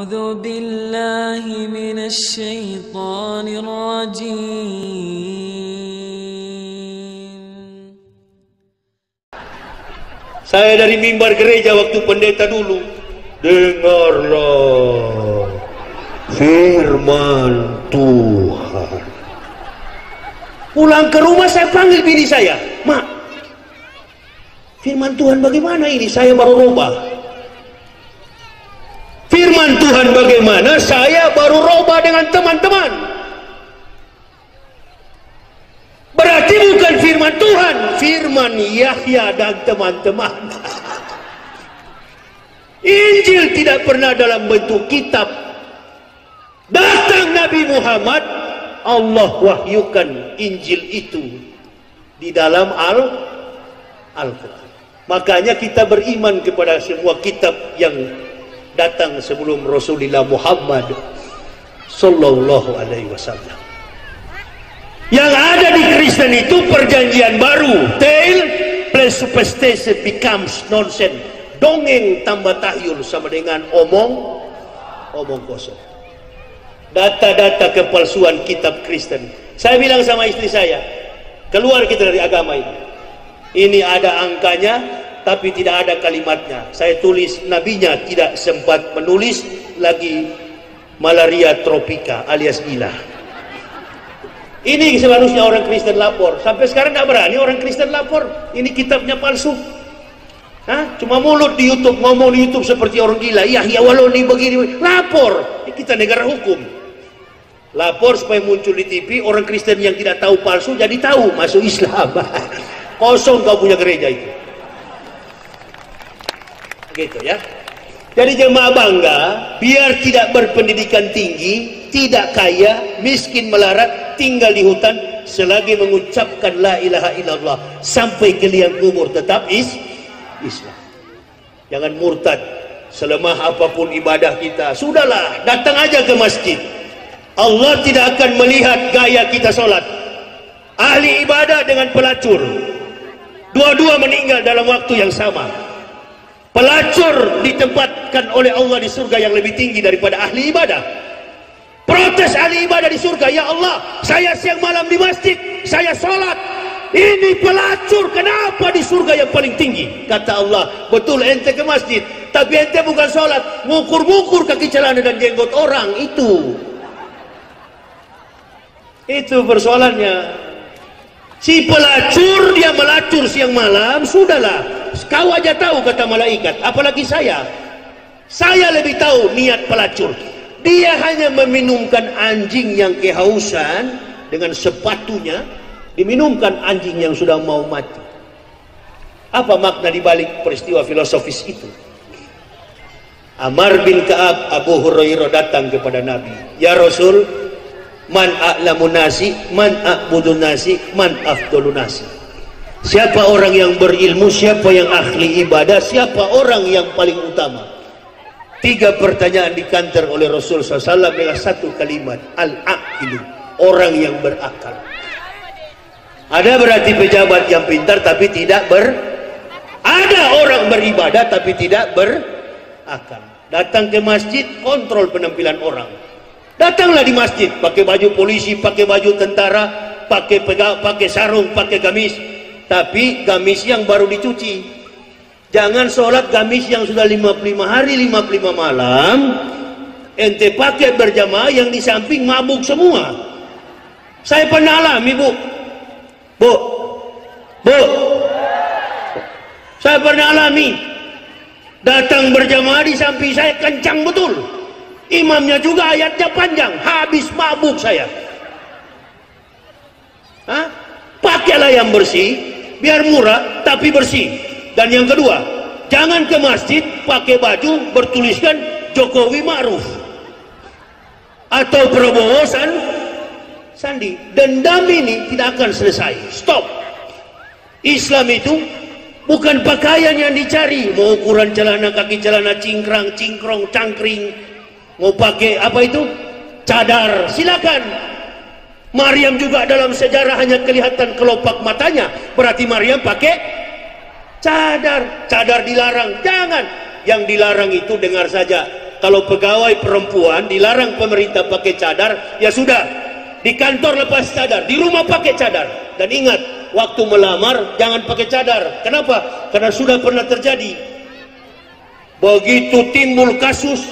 أعوذ بالله من الشيطان الرجيم. Saya dari mimbar gereja waktu pendeta dulu, dengarlah firman Tuhan. Pulang ke rumah saya panggil bini saya, "Mak, firman Tuhan bagaimana ini? Saya baru rubah." Firman Tuhan bagaimana? Saya baru rubah dengan teman-teman. Berarti bukan firman Tuhan, firman Yahya dan teman-teman. Injil tidak pernah dalam bentuk kitab. Datang Nabi Muhammad, Allah wahyukan Injil itu di dalam Al-Quran. Makanya kita beriman kepada semua kitab yang datang sebelum Rasulullah Muhammad Sallallahu Alaihi Wasallam. Yang ada di Kristen itu perjanjian baru. Tale plus superstition becomes nonsense. Dongeng tambah tahyul sama dengan omong kosong. Data-data kepalsuan kitab Kristen. Saya bilang sama istri saya, keluar kita dari agama ini. Ini ada angkanya, tapi tidak ada kalimatnya. Saya tulis, nabinya tidak sempat menulis, lagi malaria tropika alias gila. Ini seharusnya orang Kristen lapor. Sampai sekarang tidak berani orang Kristen lapor. Ini kitabnya palsu. Cuma mulut di YouTube, ngomong di YouTube seperti orang gila. Ya waloni begini. Lapor. Ini kita negara hukum. Lapor supaya muncul di TV. Orang Kristen yang tidak tahu palsu jadi tahu masuk Islam. Kosong kau punya gereja itu. Gitu ya. Jadi jemaah bangga, biar tidak berpendidikan tinggi, tidak kaya, miskin melarat, tinggal di hutan, selagi mengucapkan la ilaha illallah sampai ke liang kubur tetap Islam. Jangan murtad. Selemah apapun ibadah kita, sudahlah, datang aja ke masjid. Allah tidak akan melihat gaya kita sholat. Ahli ibadah dengan pelacur, dua-dua meninggal dalam waktu yang sama. Pelacur ditempatkan oleh Allah di surga yang lebih tinggi daripada ahli ibadah. Protes ahli ibadah di surga, ya Allah, saya siang malam di masjid, saya sholat. Ini pelacur, kenapa di surga yang paling tinggi? Kata Allah, betul ente ke masjid, tapi ente bukan sholat, ngukur-ngukur kaki celana dan jenggot orang. Itu persoalannya. Si pelacur, dia melacur siang malam, sudahlah, kau aja tahu kata malaikat, apalagi saya lebih tahu niat pelacur. Dia hanya meminumkan anjing yang kehausan dengan sepatunya, diminumkan anjing yang sudah mau mati. Apa makna dibalik peristiwa filosofis itu? Amr bin Ka'ab, Abu Hurairah datang kepada Nabi, ya Rasul, man a'lamun nasi, man a'budun nasi, man afdalun nasi. Siapa orang yang berilmu, siapa yang ahli ibadah, siapa orang yang paling utama? 3 pertanyaan dikantar oleh Rasul SAW dengan 1 kalimat, al-aqilu, orang yang berakal. Ada berarti pejabat yang pintar tapi tidak ada orang beribadah tapi tidak berakal. Datang ke masjid, kontrol penampilan orang. Datanglah di masjid, pakai baju polisi, pakai baju tentara, pakai sarung, pakai gamis, tapi gamis yang baru dicuci. Jangan sholat gamis yang sudah 55 hari 55 malam ente pakai berjamaah, yang di samping mabuk semua. Saya pernah alami, Bu, saya pernah alami. Datang berjamaah di samping saya kencang betul, imamnya juga ayatnya panjang, habis mabuk saya. Pakailah yang bersih, biar murah tapi bersih. Dan yang kedua, jangan ke masjid pakai baju bertuliskan Jokowi Ma'ruf atau Prabowo Sandi. Dendam ini tidak akan selesai. Stop. Islam itu bukan pakaian yang dicari. Mau ukuran celana, kaki celana cingkrang, cingkrong, cangkring, mau pakai apa itu? Cadar, silakan. Maryam juga dalam sejarah hanya kelihatan kelopak matanya, berarti Maryam pakai cadar. Cadar dilarang, jangan. Yang dilarang itu dengar saja, kalau pegawai perempuan dilarang pemerintah pakai cadar, ya sudah, di kantor lepas cadar, di rumah pakai cadar. Dan ingat, waktu melamar jangan pakai cadar. Kenapa? Karena sudah pernah terjadi. Begitu timbul kasus,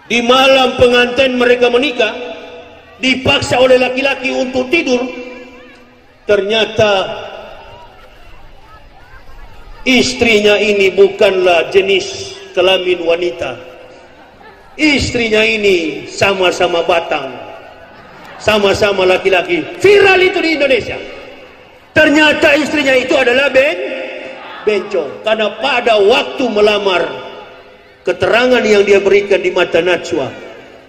di malam pengantin mereka menikah, dipaksa oleh laki-laki untuk tidur, ternyata istrinya ini bukanlah jenis kelamin wanita. Istrinya ini sama-sama batang, sama-sama laki-laki. Viral itu di Indonesia. Ternyata istrinya itu adalah bencong. Karena pada waktu melamar, keterangan yang dia berikan di mata Najwa,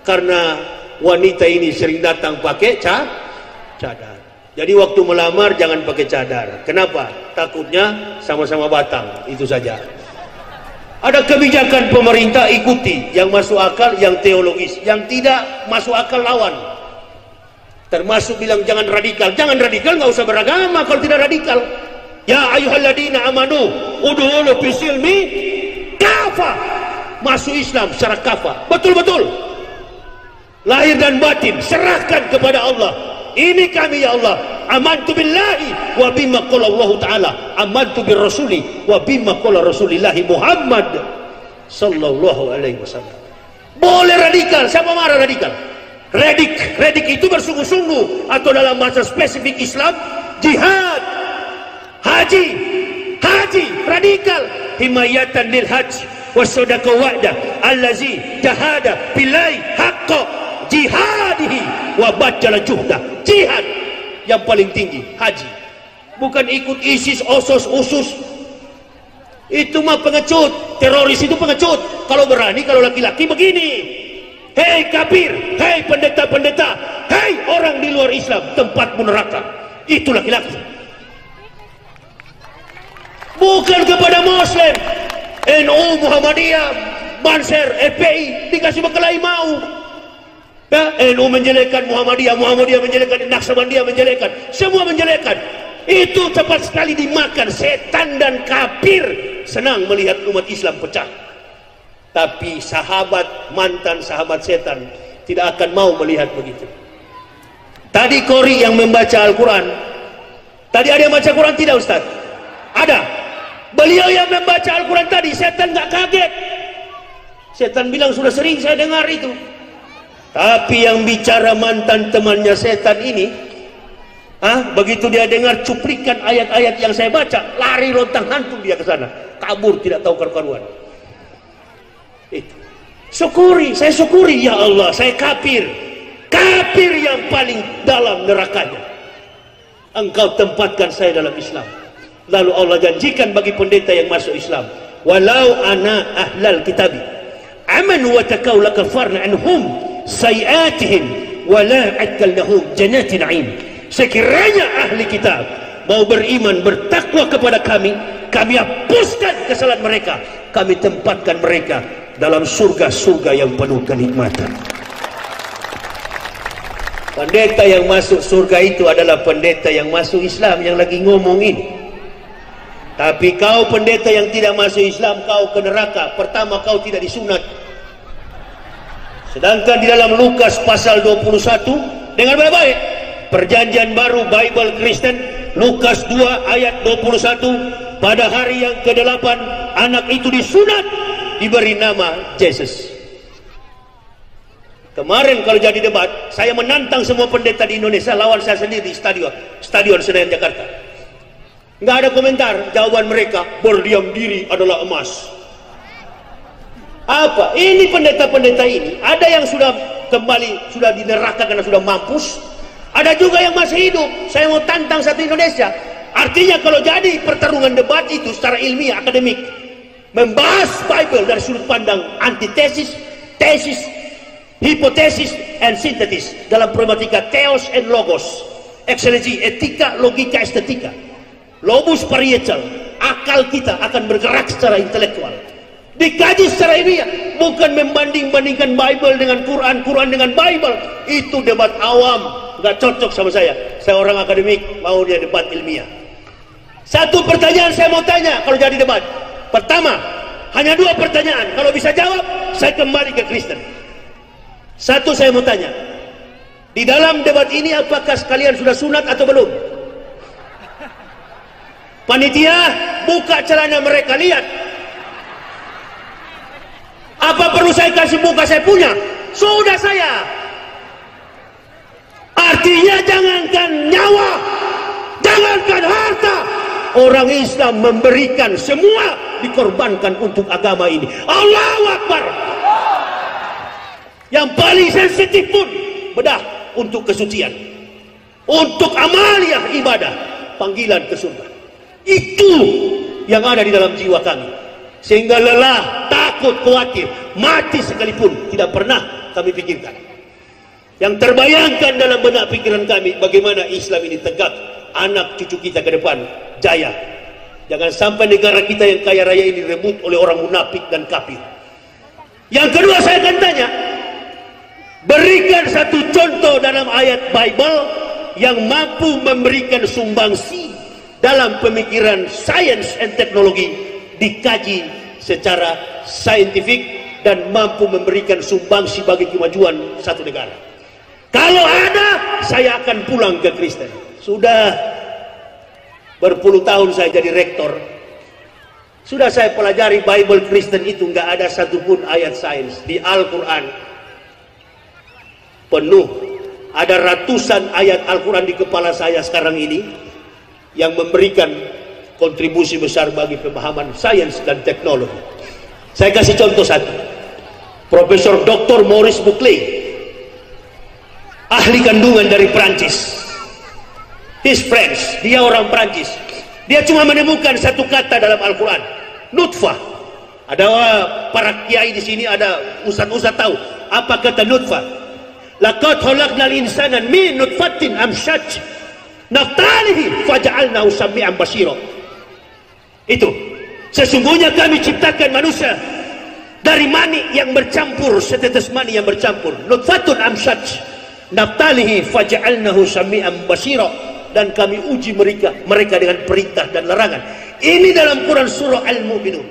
karena wanita ini sering datang pakai cadar. Jadi waktu melamar jangan pakai cadar. Kenapa? Takutnya sama-sama batang. Itu saja. Ada kebijakan pemerintah, ikuti yang masuk akal, yang teologis. Yang tidak masuk akal, lawan. Termasuk bilang jangan radikal. Jangan radikal, nggak usah beragama kalau tidak radikal. Ya ayyuhalladzina amanu udhulu fisilmi kafa. Masuk Islam secara kafa. Betul-betul. Lahir dan batin serahkan kepada Allah. Ini kami ya Allah, amantu billahi wa bima qala Allah taala, amantu bir rasuli wa bima qala Rasulullah Muhammad sallallahu alaihi wasallam. Boleh radikal, siapa marah radikal? Redik itu bersungguh-sungguh, atau dalam bahasa spesifik Islam, jihad, haji, radikal, himayatan lil haji wasadaqa wa'da allazi jahada billahi haqqa jihadihi wa badala juhda. Jihad yang paling tinggi, haji. Bukan ikut ISIS, OSOS, USUS. Itu mah pengecut. Teroris itu pengecut. Kalau berani, kalau laki-laki begini. Hei kafir, hei pendeta-pendeta, hei orang di luar Islam, tempatmu neraka. Itu laki-laki. Bukan kepada Muslim, NU, Muhammadiyah, Banser, FPI, dikasih bekelai mau. Ya, NU menjelekkan Muhammadiyah, Muhammadiyah menjelekkan, Naqsabandiyah menjelekkan, semua menjelekkan. Itu tepat sekali dimakan setan dan kafir. Senang melihat umat Islam pecah. Tapi sahabat, mantan sahabat setan tidak akan mau melihat begitu. Tadi Kori yang membaca Al-Quran. Tadi ada yang baca Quran tidak Ustaz? Ada. Beliau yang membaca Al-Quran tadi, setan nggak kaget. Setan bilang sudah sering saya dengar itu. Tapi yang bicara mantan temannya setan ini, begitu dia dengar cuplikan ayat-ayat yang saya baca, lari lontang hantu dia ke sana, kabur tidak tahu karuan. Itu. Syukuri, saya syukuri ya Allah, saya kafir yang paling dalam nerakanya. Engkau tempatkan saya dalam Islam. Lalu Allah janjikan bagi pendeta yang masuk Islam, walau ana ahlal kitabi amanu wa taqaw lakafarna anhum sayiatihim wala adkalnahum jannati na'im. Sekiranya ahli kitab mau beriman, bertakwa kepada kami hapuskan kesalahan mereka, kami tempatkan mereka dalam surga-surga yang penuh kenikmatan. Pendeta yang masuk surga itu adalah pendeta yang masuk Islam, yang lagi ngomong ini. Tapi kau pendeta yang tidak masuk Islam, kau ke neraka. Pertama, kau tidak disunat. Sedangkan di dalam Lukas pasal 21, dengar baik-baik, perjanjian baru Bible Kristen, Lukas 2 ayat 21, pada hari yang ke-8 anak itu disunat, diberi nama Yesus. Kemarin kalau jadi debat, saya menantang semua pendeta di Indonesia lawan saya sendiri di stadion Senayan Jakarta. Nggak ada komentar, jawaban mereka, berdiam diri adalah emas. Apa? Ini pendeta-pendeta ini, ada yang sudah kembali, sudah di neraka karena sudah mampus, ada juga yang masih hidup. Saya mau tantang satu Indonesia. Artinya kalau jadi pertarungan debat itu secara ilmiah, akademik, membahas Bible dari sudut pandang antitesis, tesis, hipotesis, and sintetis, dalam problematika theos and logos, ekseleji, etika, logika, estetika, lobus parietal, akal kita akan bergerak secara intelektual. Dikaji secara ilmiah, bukan membanding-bandingkan Bible dengan Quran, Quran dengan Bible. Itu debat awam, nggak cocok sama saya. Saya orang akademik, mau dia debat ilmiah. Satu pertanyaan saya mau tanya kalau jadi debat. Pertama, hanya 2 pertanyaan. Kalau bisa jawab, saya kembali ke Kristen. Satu, saya mau tanya, di dalam debat ini apakah sekalian sudah sunat atau belum? Panitia, buka celana mereka, lihat. Apa perlu saya kasih buka? Saya punya. Sudah saya. Artinya jangankan nyawa, jangankan harta, orang Islam memberikan semua, dikorbankan untuk agama ini. Allahu Akbar. Yang paling sensitif pun bedah untuk kesucian, untuk amaliah ibadah, panggilan ke surga. Itu yang ada di dalam jiwa kami, sehingga lelah, takut, khawatir, mati sekalipun tidak pernah kami pikirkan. Yang terbayangkan dalam benak pikiran kami, bagaimana Islam ini tegak, anak cucu kita ke depan jaya. Jangan sampai negara kita yang kaya raya ini direbut oleh orang munafik dan kafir. Yang kedua, saya akan tanya, berikan satu contoh dalam ayat Bible yang mampu memberikan sumbangsi dalam pemikiran sains dan teknologi, dikaji secara saintifik dan mampu memberikan sumbangsi bagi kemajuan satu negara. Kalau ada, saya akan pulang ke Kristen. Sudah berpuluh tahun saya jadi rektor, sudah saya pelajari Bible Kristen itu nggak ada satupun ayat sains di Al-Quran. Penuh, ada ratusan ayat Al-Quran di kepala saya sekarang ini yang memberikan kontribusi besar bagi pemahaman sains dan teknologi. Saya kasih contoh satu. Profesor Dr. Maurice Buckley, ahli kandungan dari Prancis. His French, dia orang Prancis. Dia cuma menemukan satu kata dalam Al-Quran, nutfah. Ada para kiai di sini, ada ustaz-ustaz tahu apa kata nutfah. Laqad khalaqnal insana min nutfatin amsyaj naftalihi faja'alnahu sami'an basira. Itu, sesungguhnya kami ciptakan manusia dari mani yang bercampur, setetes mani yang bercampur, nutfatun amsyaj naftalihi faja'alnahu sami'an basira, dan kami uji mereka dengan perintah dan larangan. Ini dalam Quran surah Al-Mu'minun.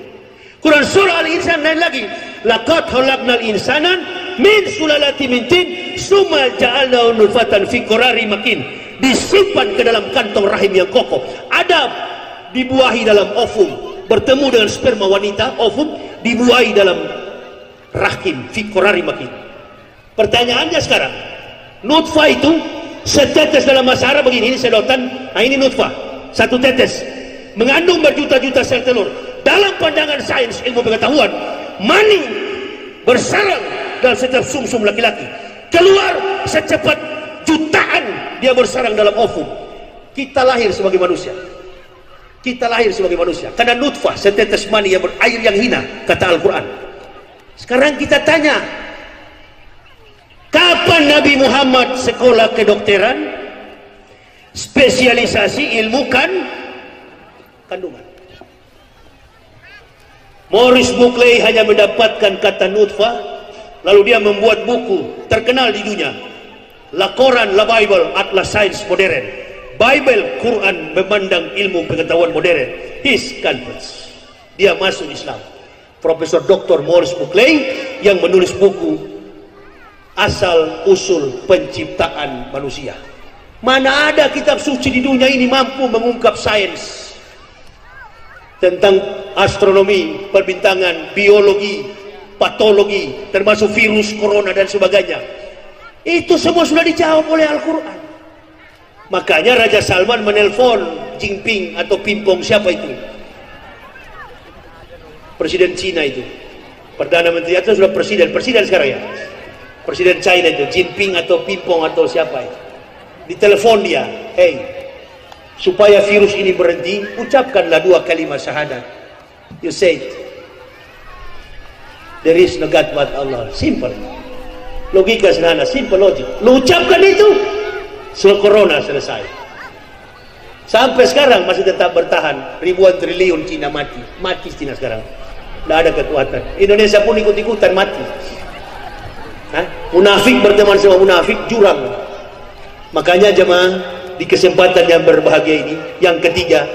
Quran surah Al-Insan lain lagi, laqad khalaqnal insana min sulalatin min tin summa ja'alnahu nutfatan fi qararin makin. Disimpan ke dalam kantong rahim yang kokoh. Ada dibuahi dalam ovum, bertemu dengan sperma wanita, ovum dibuahi dalam rahim fi qararin makin. Pertanyaannya sekarang, nutfah itu setetes dalam bahasa Arab begini, ini sedotan, nah ini nutfah, satu tetes mengandung berjuta-juta sel telur. Dalam pandangan sains ilmu pengetahuan, mani bersarang dalam setiap sumsum laki-laki, keluar secepat jutaan dia bersarang dalam ovum. Kita lahir sebagai manusia, kita lahir sebagai manusia karena nutfah, setetes mani yang berair yang hina, kata Al-Quran. Sekarang kita tanya, kapan Nabi Muhammad sekolah kedokteran, spesialisasi ilmu kandungan? Maurice Buckley hanya mendapatkan kata nutfah, lalu dia membuat buku terkenal di dunia, La Quran, La Bible, Atlas Sains Modern. Bible, Quran memandang ilmu pengetahuan modern. His conference, dia masuk Islam. Profesor Dr. Maurice Buckley yang menulis buku Asal Usul Penciptaan Manusia. Mana ada kitab suci di dunia ini mampu mengungkap sains tentang astronomi, perbintangan, biologi, patologi, termasuk virus corona dan sebagainya. Itu semua sudah dijawab oleh Al-Quran. Makanya Raja Salman menelpon Jinping atau Pimpong, siapa itu? Presiden Cina itu. Perdana Menteri atau sudah presiden sekarang ya? Presiden China itu, Jinping atau Pimpong atau siapa itu. Ditelepon dia, hey, supaya virus ini berhenti, ucapkanlah 2 kalimat syahadat. You say it. There is no God but Allah. Simple. Logika sederhana, simple logic. Lu ucapkan itu, corona selesai. Sampai sekarang masih tetap bertahan. Ribuan triliun Cina mati. Mati Cina sekarang. Tidak ada kekuatan. Indonesia pun ikut-ikutan mati. Munafik berteman sama munafik, jurang. Makanya jemaah, di kesempatan yang berbahagia ini, yang ketiga,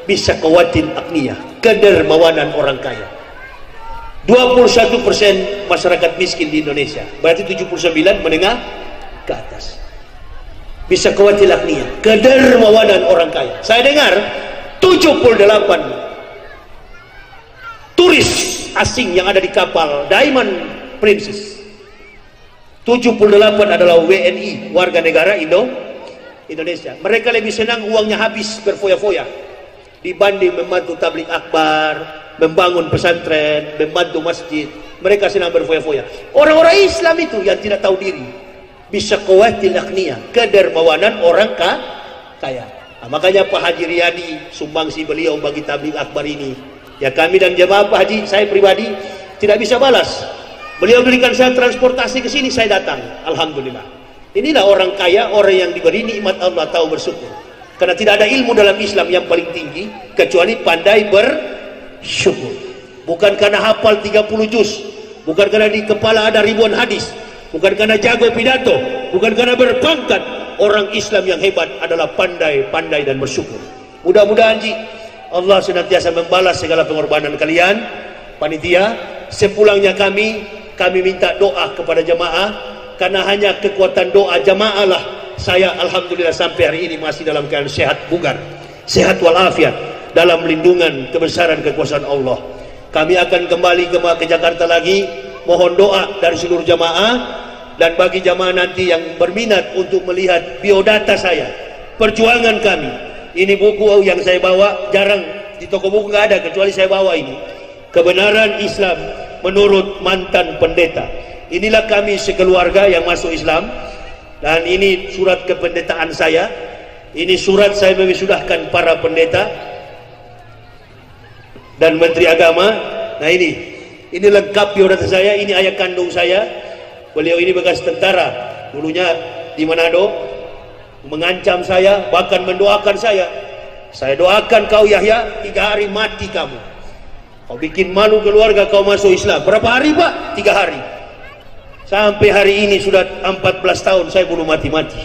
bisa kawatin akniyah, kedermawanan orang kaya. 21% masyarakat miskin di Indonesia, berarti 79 menengah ke atas. Bisa kuatil aknia, kedermawanan orang kaya. Saya dengar 78 turis asing yang ada di kapal Diamond Princess, 78 adalah WNI, warga negara Indonesia. Mereka lebih senang uangnya habis berfoya-foya dibanding membantu tabligh akbar, membangun pesantren, membantu masjid. Mereka senang berfoya-foya. Orang-orang Islam itu yang tidak tahu diri, bisa kuatil aknia, kedermawanan orang kaya. Nah, makanya Pak Haji Riyadi sumbangsi beliau bagi tabligh akbar ini, ya kami dan jemaah Pak Haji, saya pribadi tidak bisa balas. Beliau berikan saya transportasi ke sini, saya datang. Alhamdulillah. Inilah orang kaya, orang yang diberi nikmat Allah, tahu bersyukur. Karena tidak ada ilmu dalam Islam yang paling tinggi kecuali pandai bersyukur. Bukan karena hafal 30 juz, bukan karena di kepala ada ribuan hadis, bukan karena jago pidato, bukan karena berpangkat. Orang Islam yang hebat adalah pandai dan bersyukur. Mudah-mudahan Ji, Allah senantiasa membalas segala pengorbanan kalian. Panitia, sepulangnya kami minta doa kepada jemaah, karena hanya kekuatan doa jemaah lah saya alhamdulillah sampai hari ini masih dalam keadaan sehat bugar, sehat walafiat, dalam lindungan kebesaran kekuasaan Allah. Kami akan kembali ke Jakarta lagi. Mohon doa dari seluruh jamaah, dan bagi jamaah nanti yang berminat untuk melihat biodata saya, perjuangan kami. Ini buku yang saya bawa, jarang di toko buku nggak ada kecuali saya bawa ini. Kebenaran Islam menurut mantan pendeta. Inilah kami sekeluarga yang masuk Islam, dan ini surat kependetaan saya. Ini surat saya mewisudahkan para pendeta dan Menteri Agama. Nah ini lengkap biodata saya. Ini ayah kandung saya. Beliau ini bekas tentara, dulunya di Manado, mengancam saya, bahkan mendoakan saya. Saya doakan kau Yahya, 3 hari mati kamu. Kau bikin malu keluarga, kau masuk Islam. Berapa hari Pak? 3 hari. Sampai hari ini sudah 14 tahun saya belum mati-mati.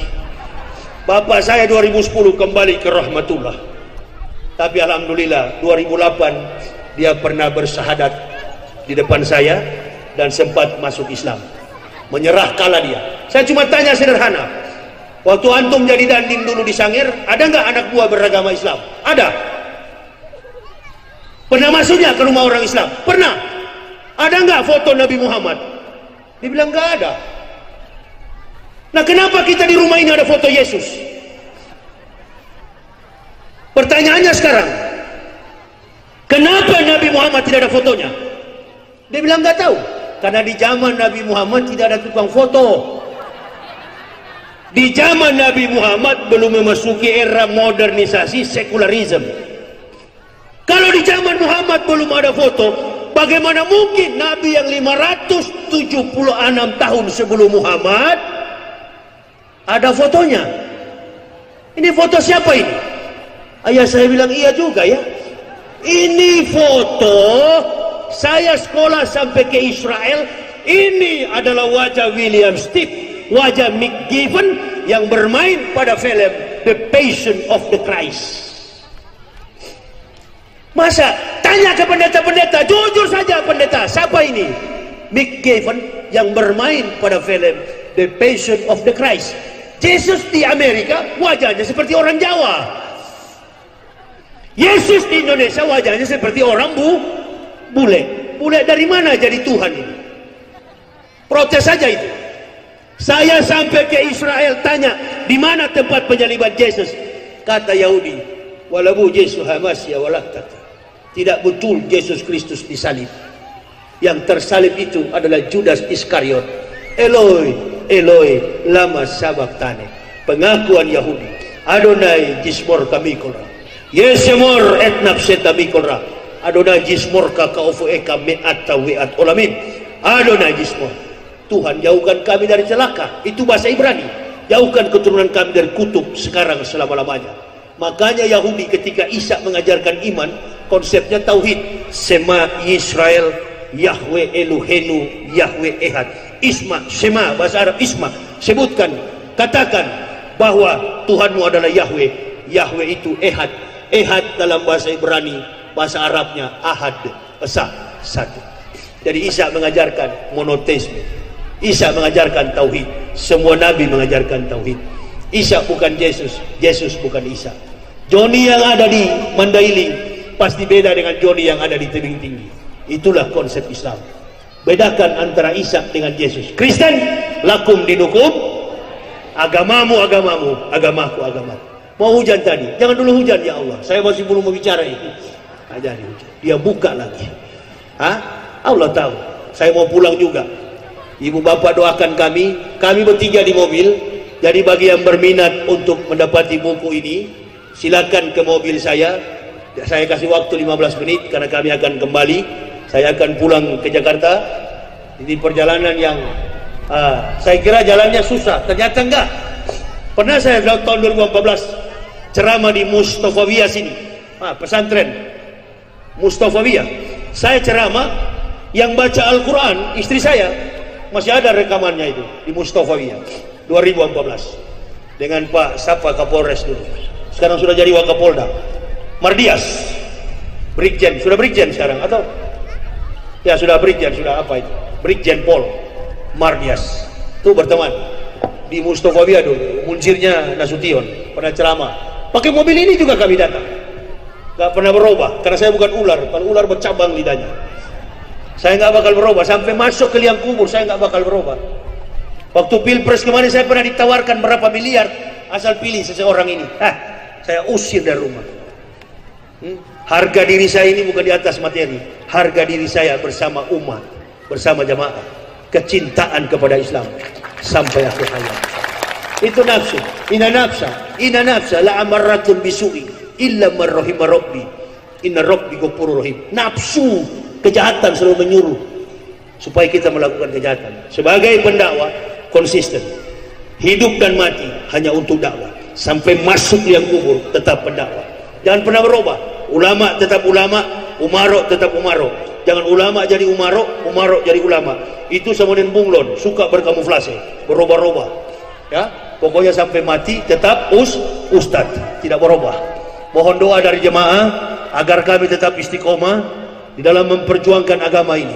Bapak saya 2010 kembali ke rahmatullah. Tapi alhamdulillah 2008 dia pernah bersahadat di depan saya dan sempat masuk Islam. Menyerah kalah dia. Saya cuma tanya sederhana, waktu antum jadi dandim dulu di Sangir, ada nggak anak buah beragama Islam? Ada. Pernah masuknya ke rumah orang Islam? Pernah. Ada nggak foto Nabi Muhammad? Dia bilang nggak ada. Nah, kenapa kita di rumah ini ada foto Yesus? Pertanyaannya sekarang, kenapa Nabi Muhammad tidak ada fotonya? Dia bilang nggak tahu. Karena di zaman Nabi Muhammad tidak ada tukang foto. Di zaman Nabi Muhammad belum memasuki era modernisasi sekularisme. Kalau di zaman Muhammad belum ada foto, bagaimana mungkin Nabi yang 576 tahun sebelum Muhammad ada fotonya? Ini foto siapa ini? Ayah saya bilang iya juga ya. Ini foto saya sekolah sampai ke Israel. Ini adalah wajah William Stiff, wajah Mick Given yang bermain pada film The Passion of the Christ. Masa tanya ke pendeta-pendeta, jujur saja pendeta, siapa ini? Mick Given yang bermain pada film The Passion of the Christ. Yesus di Amerika wajahnya seperti orang Jawa. Yesus di Indonesia wajahnya seperti orang bule. Bule dari mana jadi Tuhan ini? Protes saja itu. Saya sampai ke Israel tanya, di mana tempat penyaliban Yesus? Kata Yahudi, walabu Yesus hamasya walaktat. Tidak betul Yesus Kristus disalib. Yang tersalib itu adalah Judas Iskariot. Eloi, Eloi, lama sabachthani. Pengakuan Yahudi. Adonai jismor kami kolra. Yesemor et nafseta mikolra. Adonai jismor kakaofu eka me'ata we'at olamin. Adonai jismor. Tuhan jauhkan kami dari celaka. Itu bahasa Ibrani. Jauhkan keturunan kami dari kutub sekarang selama-lamanya. Makanya Yahudi ketika Isa mengajarkan iman, konsepnya tauhid. Sema Israel, Yahweh Elohenu, Yahweh Ehad. Isma, Sema, bahasa Arab Isma. Sebutkan, katakan bahwa Tuhanmu adalah Yahweh. Yahweh itu Ehad. Ehad dalam bahasa Ibrani, bahasa Arabnya Ahad, esa, satu. Jadi Isa mengajarkan monoteisme, Isa mengajarkan tauhid, semua nabi mengajarkan tauhid. Isa bukan Yesus, Yesus bukan Isa. Joni yang ada di Mandailing pasti beda dengan Joni yang ada di Tebing Tinggi. Itulah konsep Islam. Bedakan antara Isa dengan Yesus. Kristen, lakum dinukum, agamamu agamamu, agamaku agamaku. Mau hujan tadi, jangan dulu hujan ya Allah. Saya masih belum mau bicara itu. Nah, jadi hujan. Dia buka lagi. Hah? Allah tahu. Saya mau pulang juga. Ibu bapak doakan kami bertiga di mobil. Jadi bagi yang berminat untuk mendapati buku ini, silakan ke mobil saya. Saya kasih waktu 15 menit karena kami akan kembali. Saya akan pulang ke Jakarta. Ini perjalanan yang saya kira jalannya susah, ternyata enggak. Pernah saya tahun 2014 ceramah di Mustafawiyah sini, pesantren Mustafawiyah. Saya ceramah, yang baca Al-Quran istri saya, masih ada rekamannya itu di Mustafawiyah 2014 dengan Pak Sapa Kapolres dulu, sekarang sudah jadi Wakapolda, Mardias, Brigjen, sudah Brigjen sekarang atau ya sudah Brigjen, sudah apa itu, Brigjen Pol Mardias itu berteman di Mustafawiyah dulu, muncirnya Nasution pernah ceramah pakai mobil ini juga. Kami datang, gak pernah berubah karena saya bukan ular. Kalau ular bercabang lidahnya, saya gak bakal berubah sampai masuk ke liang kubur. Saya gak bakal berubah. Waktu pilpres kemarin saya pernah ditawarkan berapa miliar asal pilih seseorang ini, saya usir dari rumah. Harga diri saya ini bukan di atas materi, harga diri saya bersama umat, bersama jamaah, kecintaan kepada Islam sampai akhir hayat. Itu nafsu. Inna nafsa la amaratun bisu'i illa man rahima rabbi inna rabbi ghafurur rahim. Nafsu kejahatan selalu menyuruh supaya kita melakukan kejahatan. Sebagai pendakwah konsisten, hidup dan mati hanya untuk dakwah, sampai masuk liang kubur tetap pendakwah. Jangan pernah berubah. Ulama tetap ulama, umarok tetap umarok. Jangan ulama jadi umarok, umarok jadi ulama. Itu sama dengan bunglon, suka berkamuflase, berubah-ubah. Ya, pokoknya sampai mati tetap ustad, tidak berubah. Mohon doa dari jemaah agar kami tetap istiqomah di dalam memperjuangkan agama ini.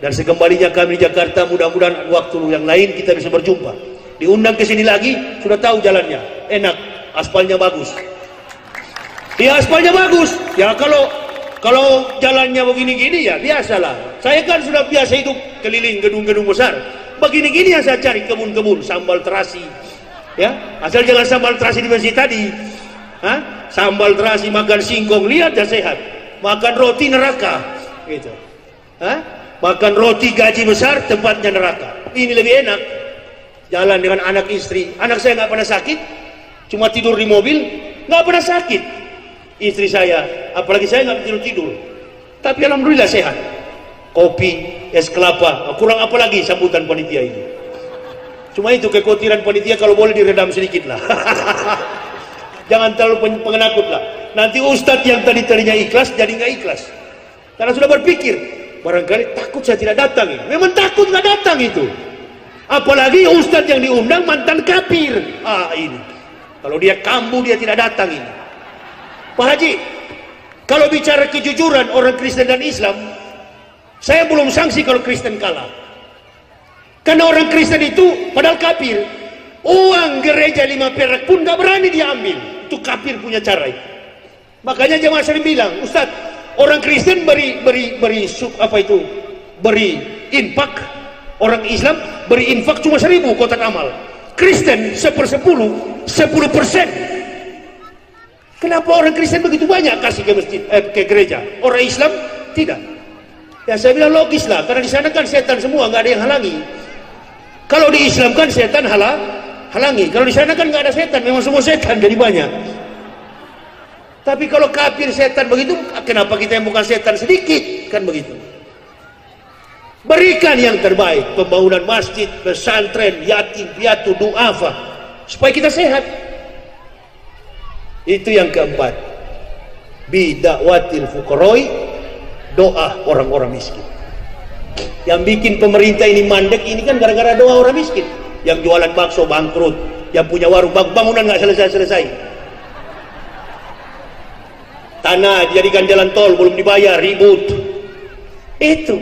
Dan sekembalinya kami di Jakarta, mudah-mudahan waktu yang lain kita bisa berjumpa. Diundang ke sini lagi, sudah tahu jalannya, enak, aspalnya bagus. Ya aspalnya bagus. Ya kalau jalannya begini-gini ya biasalah. Saya kan sudah biasa hidup keliling gedung-gedung besar. Begini-gini yang saya cari, kebun-kebun, sambal terasi. Ya, asal jangan sambal terasi di masjid tadi. Sambal terasi makan singkong, lihat dan sehat. Makan roti neraka, gitu. Makan roti gaji besar, tempatnya neraka. Ini lebih enak. Jalan dengan anak istri. Anak saya nggak pernah sakit, cuma tidur di mobil, nggak pernah sakit. Istri saya, apalagi saya nggak tidur-tidur, tapi alhamdulillah sehat. Kopi, es kelapa, kurang apa lagi sambutan panitia itu. Cuma itu kekhawatiran panitia, kalau boleh diredam sedikit lah. Jangan terlalu pengenakut lah. Nanti ustadz yang tadinya ikhlas jadi nggak ikhlas, karena sudah berpikir barangkali takut saya tidak datang. Memang takut nggak datang itu. Apalagi ustadz yang diundang mantan kafir. Ini kalau dia kambuh dia tidak datang ini. Pak Haji, kalau bicara kejujuran orang Kristen dan Islam, saya belum sanksi kalau Kristen kalah. Karena orang Kristen itu padahal kafir, uang gereja 5 perak pun gak berani dia ambil. Itu kafir punya cara itu. Makanya jemaah sering bilang, Ustaz, orang Kristen beri infak, orang Islam beri infak cuma 1000 kotak amal. Kristen 1/10, 10%. Kenapa orang Kristen begitu banyak kasih ke masjid, ke gereja? Orang Islam tidak. Ya saya bilang logis lah, karena di sana kan setan semua, nggak ada yang halangi. Kalau di Islam kan setan halangi. Kalau di sana kan nggak ada setan, memang semua setan jadi banyak. Tapi kalau kafir setan begitu, kenapa kita yang bukan setan sedikit? Kan begitu. Berikan yang terbaik, pembangunan masjid, pesantren, yatim piatu, du'afa, supaya kita sehat. Itu yang keempat, bida'watil fuqaroi, doa orang-orang miskin. Yang bikin pemerintah ini mandek ini kan gara-gara doa orang miskin. Yang jualan bakso bangkrut, yang punya warung bangunan nggak selesai-selesai, tanah jadikan jalan tol belum dibayar, ribut. Itu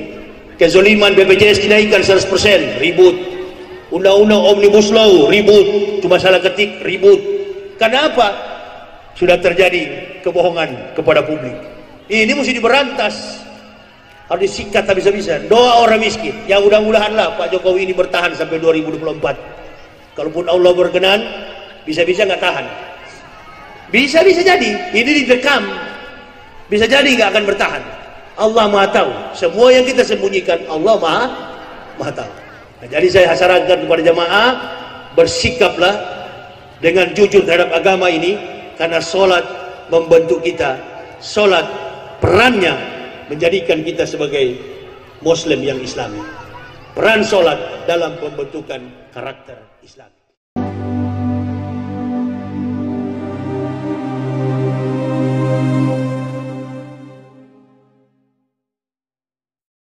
Kezoliman BPJS dinaikkan 100%, ribut. Undang-undang Omnibus Law, ribut. Cuma salah ketik, ribut. Kenapa? Sudah terjadi kebohongan kepada publik. Ini mesti diberantas. Harus disikat habis-habisan. Doa orang miskin. Ya mudah-mudahanlah Pak Jokowi ini bertahan sampai 2024. Kalaupun Allah berkenan, bisa-bisa nggak tahan. Bisa-bisa jadi. Ini direkam. Bisa jadi nggak akan bertahan. Allah Maha tahu. Semua yang kita sembunyikan, Allah Maha tahu. Nah, jadi saya sarankan kepada jamaah, bersikaplah dengan jujur terhadap agama ini, karena sholat membentuk kita. Sholat perannya menjadikan kita sebagai Muslim yang Islami. Peran sholat dalam pembentukan karakter Islam.